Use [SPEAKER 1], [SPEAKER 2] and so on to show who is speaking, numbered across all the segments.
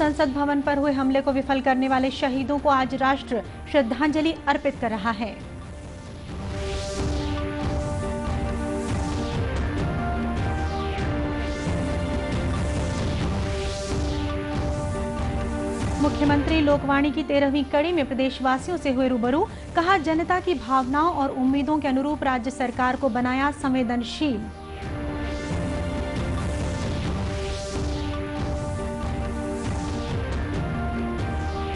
[SPEAKER 1] संसद भवन पर हुए हमले को विफल करने वाले शहीदों को आज राष्ट्र श्रद्धांजलि अर्पित कर रहा है। मुख्यमंत्री लोकवाणी की 13वीं कड़ी में प्रदेशवासियों से हुए रूबरू, कहा जनता की भावनाओं और उम्मीदों के अनुरूप राज्य सरकार को बनाया संवेदनशील।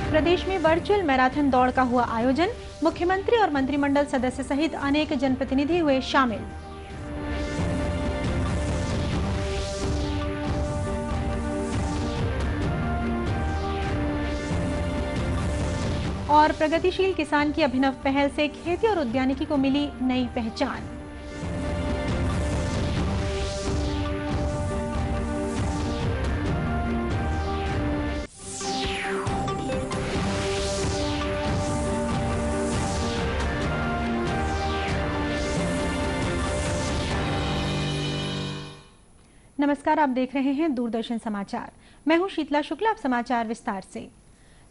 [SPEAKER 1] प्रदेश में वर्चुअल मैराथन दौड़ का हुआ आयोजन, मुख्यमंत्री और मंत्रिमंडल सदस्य सहित अनेक जनप्रतिनिधि हुए शामिल। और प्रगतिशील किसान की अभिनव पहल से खेती और उद्यानिकी को मिली नई पहचान। नमस्कार, आप देख रहे हैं दूरदर्शन समाचार। मैं हूं शीतला शुक्ला। अब समाचार विस्तार से।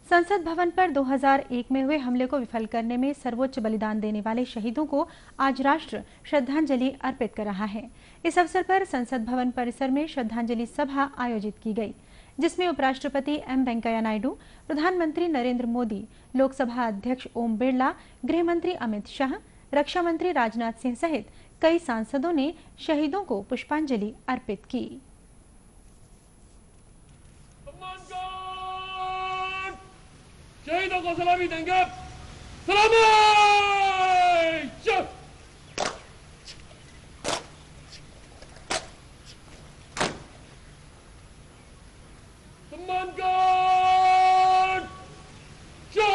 [SPEAKER 1] संसद भवन पर 2001 में हुए हमले को विफल करने में सर्वोच्च बलिदान देने वाले शहीदों को आज राष्ट्र श्रद्धांजलि अर्पित कर रहा है। इस अवसर पर संसद भवन परिसर में श्रद्धांजलि सभा आयोजित की गई, जिसमें उपराष्ट्रपति एम वेंकैया नायडू, प्रधानमंत्री नरेंद्र मोदी, लोकसभा अध्यक्ष ओम बिरला, गृह मंत्री अमित शाह, रक्षा मंत्री राजनाथ सिंह सहित कई सांसदों ने शहीदों को पुष्पांजलि अर्पित की।
[SPEAKER 2] शहीदों को सलामी देंगे। सलामी! सम्मान गार्ड! चुप!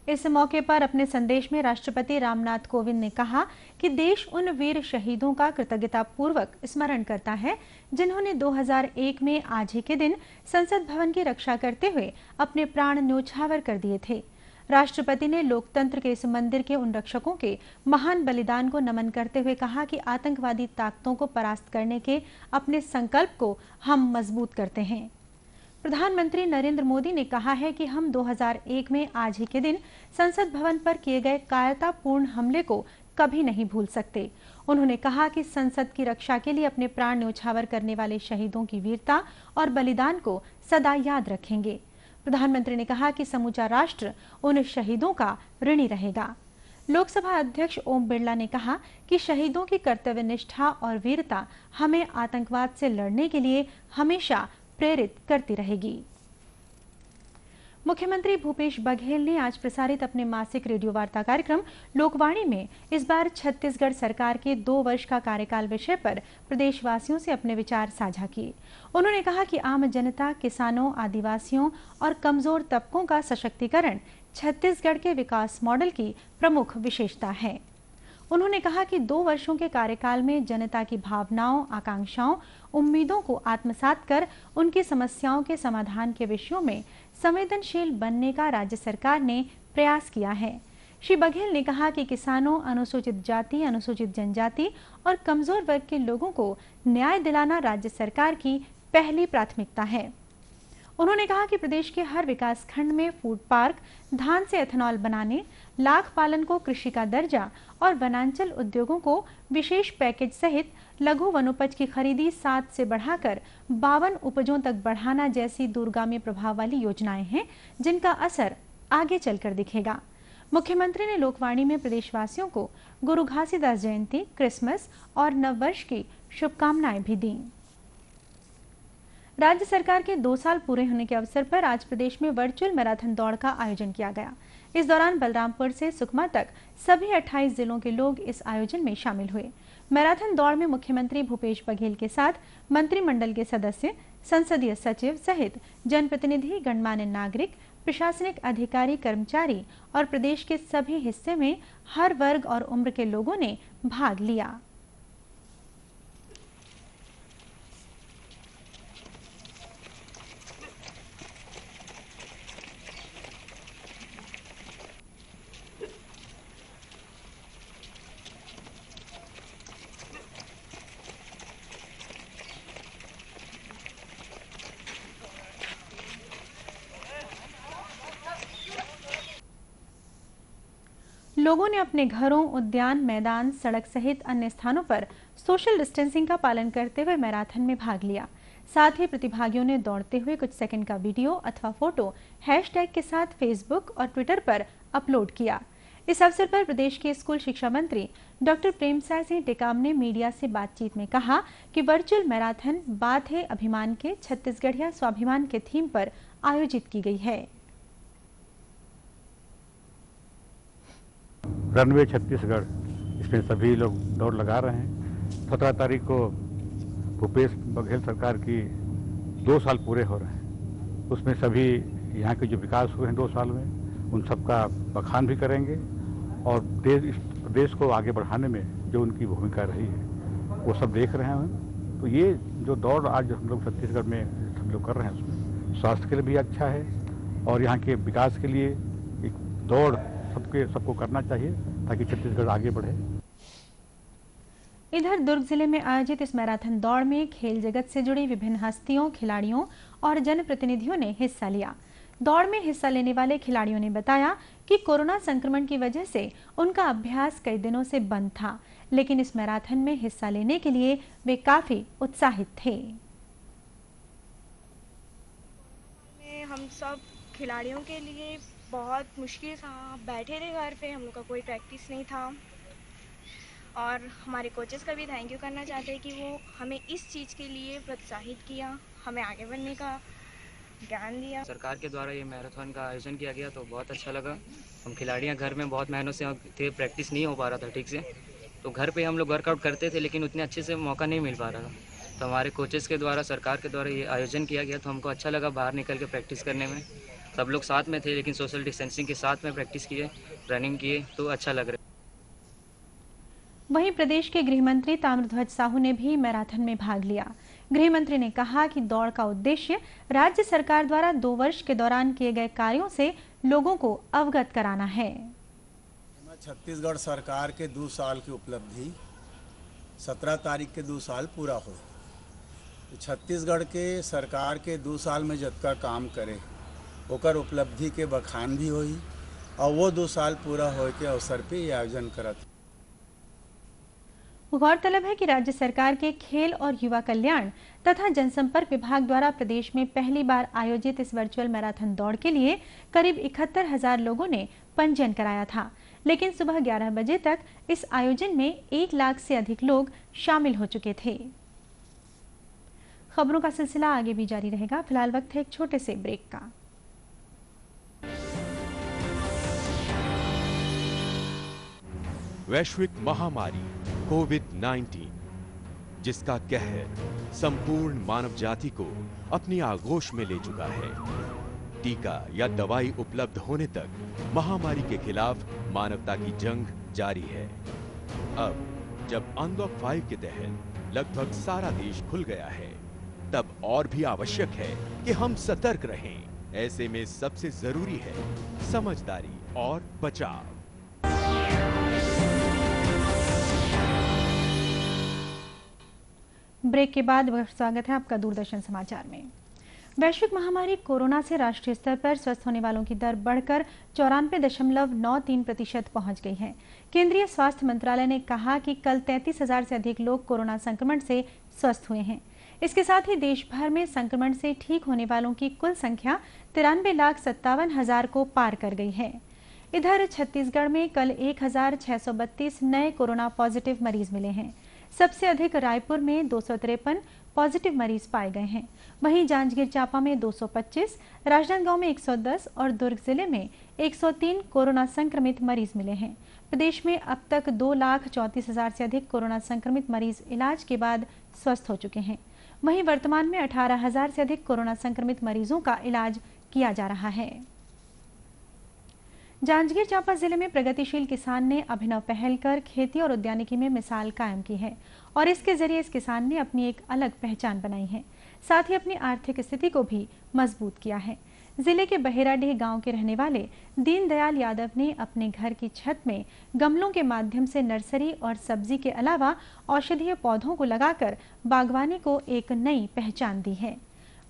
[SPEAKER 1] इस मौके पर अपने संदेश में राष्ट्रपति रामनाथ कोविंद ने कहा कि देश उन वीर शहीदों का कृतज्ञतापूर्वक स्मरण करता है जिन्होंने 2001 में आज ही के दिन संसद भवन की रक्षा करते हुए अपने प्राण न्योछावर कर दिए थे। राष्ट्रपति ने लोकतंत्र के इस मंदिर के उन रक्षकों के महान बलिदान को नमन करते हुए कहा कि आतंकवादी ताकतों को परास्त करने के अपने संकल्प को हम मजबूत करते हैं। प्रधानमंत्री नरेंद्र मोदी ने कहा है कि हम 2001 में आज ही के दिन संसद भवन पर किए गए कायरतापूर्ण हमले को कभी नहीं भूल सकते। उन्होंने कहा कि संसद की रक्षा के लिए अपने प्राण न्योछावर करने वाले शहीदों की वीरता और बलिदान को सदा याद रखेंगे। प्रधानमंत्री ने कहा कि समूचा राष्ट्र उन शहीदों का ऋणी रहेगा। लोकसभा अध्यक्ष ओम बिरला ने कहा कि शहीदों की कर्तव्यनिष्ठा और वीरता हमें आतंकवाद से लड़ने के लिए हमेशा प्रेरित करती रहेगी। मुख्यमंत्री भूपेश बघेल ने आज प्रसारित अपने मासिक रेडियो वार्ता कार्यक्रम लोकवाणी में इस बार छत्तीसगढ़ सरकार के 2 वर्ष का कार्यकाल विषय पर प्रदेशवासियों से अपने विचार साझा किए। उन्होंने कहा कि आम जनता, किसानों, आदिवासियों और कमजोर तबकों का सशक्तिकरण छत्तीसगढ़ के विकास मॉडल की प्रमुख विशेषता है। उन्होंने कहा कि 2 वर्षों के कार्यकाल में जनता की भावनाओं, आकांक्षाओं, उम्मीदों को आत्मसात कर उनकी समस्याओं के समाधान के विषयों में संवेदनशील बनने का राज्य सरकार ने प्रयास किया है। श्री बघेल ने कहा कि किसानों, अनुसूचित जाति, अनुसूचित जनजाति और कमजोर वर्ग के लोगों को न्याय दिलाना राज्य सरकार की पहली प्राथमिकता है। उन्होंने कहा कि प्रदेश के हर विकास खंड में फूड पार्क, धान से एथेनॉल बनाने, लाख पालन को कृषि का दर्जा और वनांचल उद्योगों को विशेष पैकेज सहित लघु वनोपज की खरीदी 7 से बढ़ाकर 52 उपजों तक बढ़ाना जैसी दूरगामी प्रभाव वाली योजनाएं हैं, जिनका असर आगे चलकर दिखेगा। मुख्यमंत्री ने लोकवाणी में प्रदेशवासियों को गुरु घासीदास जयंती, क्रिसमस और नववर्ष की शुभकामनाएं भी दी। राज्य सरकार के 2 साल पूरे होने के अवसर पर आज प्रदेश में वर्चुअल मैराथन दौड़ का आयोजन किया गया। इस दौरान बलरामपुर से सुकमा तक सभी 28 जिलों के लोग इस आयोजन में शामिल हुए। मैराथन दौड़ में मुख्यमंत्री भूपेश बघेल के साथ मंत्रिमंडल के सदस्य, संसदीय सचिव सहित जनप्रतिनिधि, गणमान्य नागरिक, प्रशासनिक अधिकारी, कर्मचारी और प्रदेश के सभी हिस्से में हर वर्ग और उम्र के लोगों ने भाग लिया। लोगों ने अपने घरों, उद्यान, मैदान, सड़क सहित अन्य स्थानों पर सोशल डिस्टेंसिंग का पालन करते हुए मैराथन में भाग लिया। साथ ही प्रतिभागियों ने दौड़ते हुए कुछ सेकंड का वीडियो अथवा फोटो हैशटैग के साथ फेसबुक और ट्विटर पर अपलोड किया। इस अवसर पर प्रदेश के स्कूल शिक्षा मंत्री डॉक्टर प्रेमसाय सिंह टेकाम ने मीडिया से बातचीत में कहा कि वर्चुअल मैराथन बात है अभिमान के, छत्तीसगढ़िया स्वाभिमान के थीम पर आयोजित की गई है।
[SPEAKER 3] रनवे छत्तीसगढ़, इसमें सभी लोग दौड़ लगा रहे हैं। 17 तारीख को भूपेश बघेल सरकार की 2 साल पूरे हो रहे हैं। उसमें सभी यहाँ के जो विकास हुए हैं 2 साल में, उन सबका बखान भी करेंगे और देश को आगे बढ़ाने में जो उनकी भूमिका रही है वो सब देख रहे हैं। तो ये जो दौड़ आज हम लोग छत्तीसगढ़ में हम लोग कर रहे हैं, उसमें स्वास्थ्य के लिए भी अच्छा है और यहाँ के विकास के लिए एक दौड़ सबको करना चाहिए ताकि छत्तीसगढ़ आगे बढ़े।
[SPEAKER 1] इधर दुर्ग जिले में आयोजित इस मैराथन दौड़ में खेल जगत से जुड़ी विभिन्न हस्तियों, खिलाड़ियों और जनप्रतिनिधियों ने हिस्सा लिया। दौड़ में हिस्सा लेने वाले खिलाड़ियों ने बताया कि कोरोना संक्रमण की वजह से उनका अभ्यास कई दिनों से बंद था, लेकिन इस मैराथन में हिस्सा लेने के लिए वे काफी उत्साहित थे।
[SPEAKER 4] हम सब खिलाड़ियों के लिए बहुत मुश्किल था, बैठे थे घर पे, हम लोग का कोई प्रैक्टिस नहीं था और हमारे कोचेस का भी थैंक यू करना चाहते हैं कि वो हमें इस चीज़ के लिए प्रोत्साहित किया, हमें आगे बढ़ने का ज्ञान दिया।
[SPEAKER 5] सरकार के द्वारा ये मैराथन का आयोजन किया गया तो बहुत अच्छा लगा। हम खिलाड़ियां घर में बहुत मेहनत से थे, प्रैक्टिस नहीं हो पा रहा था ठीक से, तो घर पे हम लोग वर्कआउट करते थे लेकिन उतने अच्छे से मौका नहीं मिल पा रहा था। तो हमारे कोचेस के द्वारा, सरकार के द्वारा ये आयोजन किया गया तो हमको अच्छा लगा बाहर निकल के प्रैक्टिस करने में। सब लोग साथ में थे लेकिन सोशल डिस्टेंसिंग के साथ में प्रैक्टिस किए, रनिंग किए तो अच्छा लग रहा है।
[SPEAKER 1] वहीं प्रदेश के गृह मंत्री ताम्रध्वज साहू ने भी मैराथन में भाग लिया। गृह मंत्री ने कहा कि दौड़ का उद्देश्य राज्य सरकार द्वारा 2 वर्ष के दौरान किए गए कार्यों से लोगों को अवगत कराना है।
[SPEAKER 6] छत्तीसगढ़ सरकार के 2 साल की उपलब्धि 17 तारीख के 2 साल पूरा हो। तो छत्तीसगढ़ के सरकार के 2 साल में जतका काम करे ओकर उपलब्धि के बखान भी होई और वो 2 साल पूरा होए के अवसर पे ये आयोजन करत।
[SPEAKER 1] गौरतलब है कि राज्य सरकार के खेल और युवा कल्याण तथा जनसंपर्क विभाग द्वारा प्रदेश में पहली बार आयोजित इस वर्चुअल मैराथन दौड़ के लिए करीब 71,000 लोगों ने पंजीयन कराया था, लेकिन सुबह 11 बजे तक इस आयोजन में 1 लाख से अधिक लोग शामिल हो चुके थे। खबरों का सिलसिला आगे भी जारी रहेगा। फिलहाल वक्त है एक छोटे से ब्रेक का।
[SPEAKER 7] वैश्विक महामारी कोविड-19 जिसका कहर संपूर्ण मानव जाति को अपनी आगोश में ले चुका है। टीका या दवाई उपलब्ध होने तक महामारी के खिलाफ मानवता की जंग जारी है। अब जब अनलॉक 5 के तहत लगभग सारा देश खुल गया है, तब और भी आवश्यक है कि हम सतर्क रहें। ऐसे में सबसे जरूरी है समझदारी और बचाव।
[SPEAKER 1] ब्रेक के बाद स्वागत है आपका दूरदर्शन समाचार में। वैश्विक महामारी कोरोना से राष्ट्रीय स्तर पर स्वस्थ होने वालों की दर बढ़कर 94.93% पहुंच गई है। केंद्रीय स्वास्थ्य मंत्रालय ने कहा कि कल 33,000 से अधिक लोग कोरोना संक्रमण से स्वस्थ हुए हैं। इसके साथ ही देश भर में संक्रमण से ठीक होने वालों की कुल संख्या 93,57,000 को पार कर गई है। इधर छत्तीसगढ़ में कल 1,632 नए कोरोना पॉजिटिव मरीज मिले हैं। सबसे अधिक रायपुर में 253 पॉजिटिव मरीज पाए गए हैं। वहीं जांजगीर चांपा में 225, राजनांदगांव में 110 और दुर्ग जिले में 103 कोरोना संक्रमित मरीज मिले हैं। प्रदेश में अब तक 2,34,000 से अधिक कोरोना संक्रमित मरीज इलाज के बाद स्वस्थ हो चुके हैं। वहीं वर्तमान में 18,000 से अधिक कोरोना संक्रमित मरीजों का इलाज किया जा रहा है। जांजगीर चांपा जिले में प्रगतिशील किसान ने अभिनव पहल कर खेती और उद्यानिकी में मिसाल कायम की है और इसके जरिए इस किसान ने अपनी एक अलग पहचान बनाई है। साथ ही अपनी आर्थिक स्थिति को भी मजबूत किया है। जिले के बहेराडीह गांव के रहने वाले दीनदयाल यादव ने अपने घर की छत में गमलों के माध्यम से नर्सरी और सब्जी के अलावा औषधीय पौधों को लगाकर बागवानी को एक नई पहचान दी है।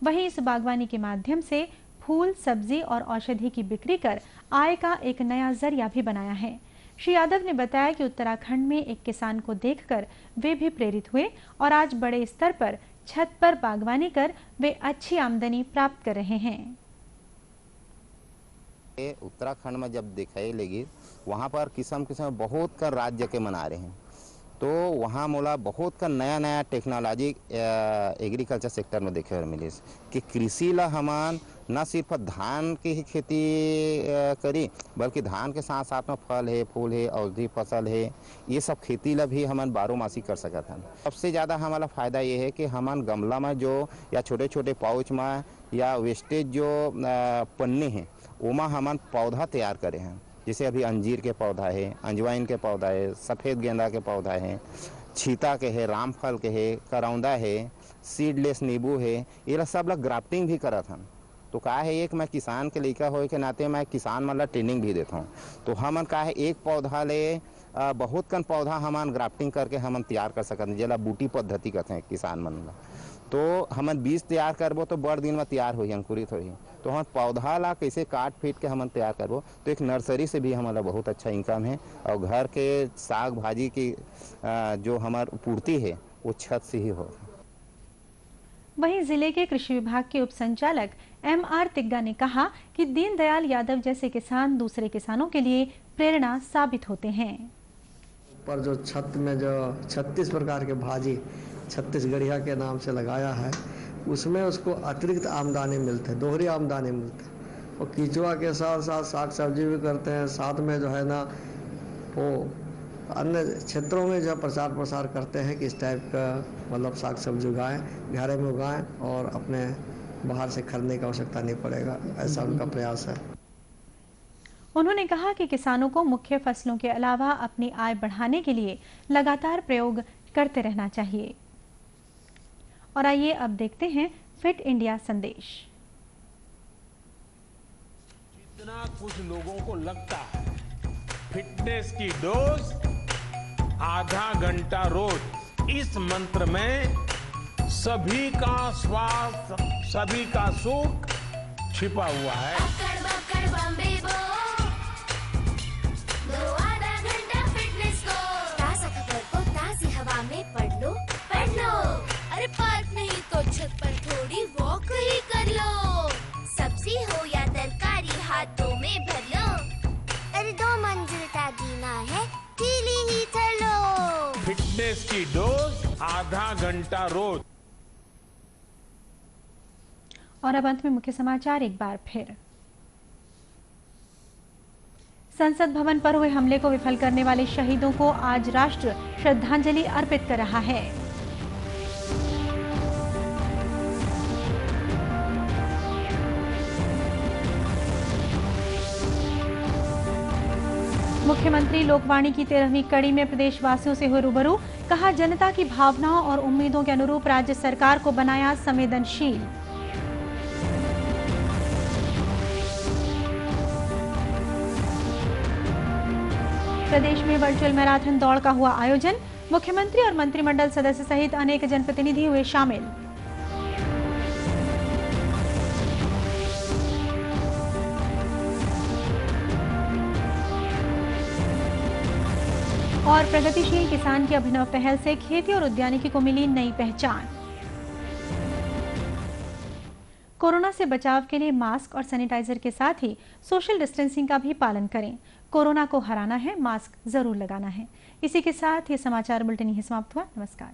[SPEAKER 1] वहीं इस बागवानी के माध्यम से फूल, सब्जी और औषधि की बिक्री कर आय का एक नया जरिया भी बनाया है। श्री यादव ने बताया कि उत्तराखंड में एक किसान को देखकर वे भी प्रेरित हुए और आज बड़े स्तर पर छत पर बागवानी कर वे अच्छी आमदनी प्राप्त कर रहे हैं।
[SPEAKER 8] उत्तराखंड में जब दिखाई लगी वहाँ पर किस्म बहुत कर राज्य के मना रहे हैं, तो वहाँ मोला बहुत का नया टेक्नोलॉजी एग्रीकल्चर सेक्टर में देखे और मिली कि कृषि ला हमान न सिर्फ धान की ही खेती करी, बल्कि धान के साथ साथ में फल है, फूल है, औषधि फसल है, ये सब खेती ला भी हमान बारोमासी कर सकते हैं। सबसे ज़्यादा हमारा फ़ायदा ये है कि हमान गमला में जो या छोटे छोटे पाउच में या वेस्टेज जो पन्नी है उमा हमान पौधा तैयार करे हैं। जैसे अभी अंजीर के पौधा है, अंजवाइन के पौधा है, सफ़ेद गेंदा के पौधा है, छीता के है, रामफल के है, करौंदा है, सीडलेस नींबू है, ये सब लोग ग्राफ्टिंग भी करत हन। तो का है एक मैं किसान के लड़का होए के नाते मैं किसान मतलब ट्रेनिंग भी देता हूँ। तो हमन का है एक पौधा ले बहुत कन पौधा हमन ग्राफ्टिंग करके हमन तैयार कर सकते हैं, जेला बूटी पद्धति कहते हैं किसान मन ला। तो हमन बीज तैयार करबो तो बड़ दिन में तैयार होही, अंकुरित होही। तो हम पौधा ला कैसे काट पीट के हमन तैयार करबो, तो एक नर्सरी से भी हमारा बहुत अच्छा इनकम है और घर के साग भाजी की जो हमार पूर्ति है वो छत से ही हो।
[SPEAKER 1] वहीं जिले के कृषि विभाग के उप संचालक MR तिग्गा ने कहा कि दीनदयाल यादव जैसे किसान दूसरे किसानों के लिए प्रेरणा साबित होते हैं।
[SPEAKER 9] पर जो छत में जो 36 प्रकार के भाजी छत्तीसगढ़िया के नाम से लगाया है, उसमें उसको अतिरिक्त आमदनी मिलते है, दोहरी आमदनी मिलती है। और कीचुआ के साथ साथ साग सब्जी भी करते हैं, साथ में जो है ना वो अन्य क्षेत्रों में जो प्रचार प्रसार करते हैं कि इस टाइप का मतलब साग सब्जी उगाएं, घर में उगाएं और अपने बाहर से खरीदने की आवश्यकता नहीं पड़ेगा, ऐसा उनका प्रयास है।
[SPEAKER 1] उन्होंने कहा कि किसानों को मुख्य फसलों के अलावा अपनी आय बढ़ाने के लिए लगातार प्रयोग करते रहना चाहिए। और आइए अब देखते हैं फिट इंडिया संदेश।
[SPEAKER 2] जितना कुछ लोगों को लगता है फिटनेस की डोज आधा घंटा रोज, इस मंत्र में सभी का स्वास्थ्य, सभी का सुख छिपा हुआ है।
[SPEAKER 10] आधा घंटा फिटनेस को ताज़ा खबर को ताज़ी हवा में पढ़ लो। अरे पार्क नहीं तो छत पर थोड़ी वॉक ही कर लो। सब्जी हो या तरकारी हाथों में भर लो। अरे 2 मंजिल का जीना है, ढीली ही चलो।
[SPEAKER 2] फिटनेस की डोज आधा घंटा रोज।
[SPEAKER 1] और अब अंत में मुख्य समाचार एक बार फिर। संसद भवन पर हुए हमले को विफल करने वाले शहीदों को आज राष्ट्र श्रद्धांजलि अर्पित कर रहा है। मुख्यमंत्री लोकवाणी की 13वीं कड़ी में प्रदेशवासियों से हुए रूबरू, कहा जनता की भावनाओं और उम्मीदों के अनुरूप राज्य सरकार को बनाया संवेदनशील। प्रदेश में वर्चुअल मैराथन दौड़ का हुआ आयोजन, मुख्यमंत्री और मंत्रिमंडल सदस्य सहित अनेक जनप्रतिनिधि हुए शामिल। और प्रगतिशील किसान की अभिनव पहल से खेती और उद्यानिकी को मिली नई पहचान। कोरोना से बचाव के लिए मास्क और सैनिटाइजर के साथ ही सोशल डिस्टेंसिंग का भी पालन करें। कोरोना को हराना है, मास्क जरूर लगाना है। इसी के साथ ये समाचार बुलेटिन यहीं समाप्त हुआ। नमस्कार।